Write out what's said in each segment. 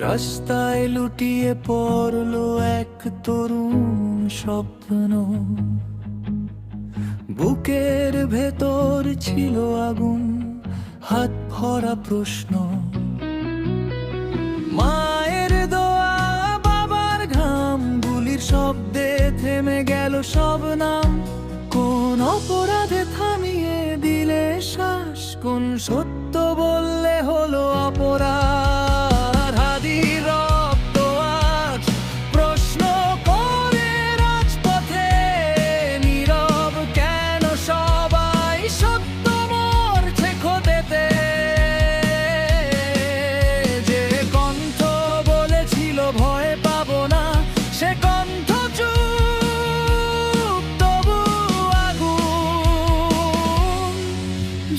রাস্তায় লুটিয়ে পড়লো এক তরুণ স্বপ্ন, বুকের ভেতর ছিল আগুন, হাত ভরা প্রশ্ন। মায়ের দোয়া, বাবার ঘাম, গুলির শব্দে থেমে গেল সব নাম। কোন অপরাধে থামিয়ে দিলে শ্বাস, কোন সত্য বললে হলো অপরাধ। হাদির রক্ত আজ প্রশ্ন করে রাজপথে, নীরব কেন সবাই, সত্য মরছে খোদেতে। যে কণ্ঠ বলেছিল ভয় পাবো না, সে কণ্ঠ চুপ, তবু আগুন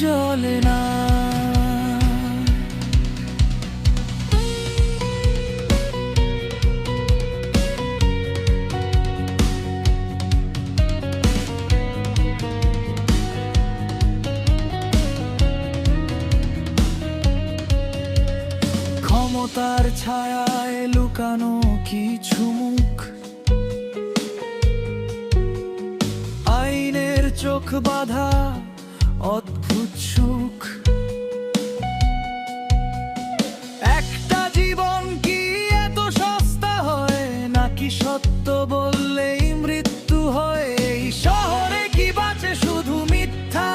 জ্বলে না। ক্ষমতার ছায়ায় লুকানো কিছু মুখ, আইনের চোখ বাঁধা অদ্ভুত সুখ। একটা জীবন কি এত সস্তা হয়, নাকি সত্য বললেই মৃত্যু হয়? এই শহরে কি বাঁচে শুধু মিথ্যা,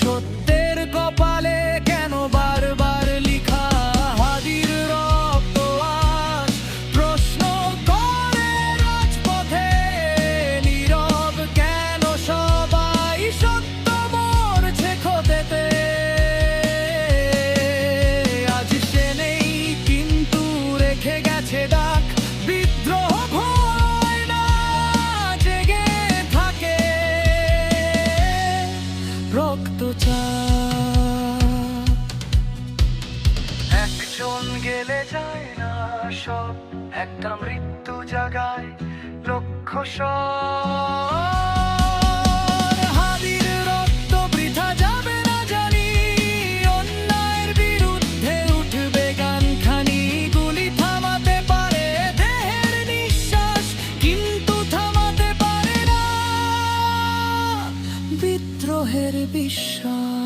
সত্যের কপালে কেন বারবার লিখা? হাদির রক্ত আজ প্রশ্ন করে রাজপথে, নীরব কেন সবাই, সত্য মরছে খোদেতে। আজ সে নেই কিন্তু রেখে গেছে ডাক, বিদ্রোহ ভয় না, জেগে থাকে রক্তচাপ। একজন গেলে যায় না সব, একটা মৃত্যু জাগায় লক্ষ স্বর। হাদির রক্ত বৃথা যাবে না জানি, অন্যায়ের বিরুদ্ধে উঠবে গানখানি। গুলি থামাতে পারে দেহের নিঃশ্বাস, কিন্তু থামাতে পারে না বিদ্রোহের বিশ্বাস।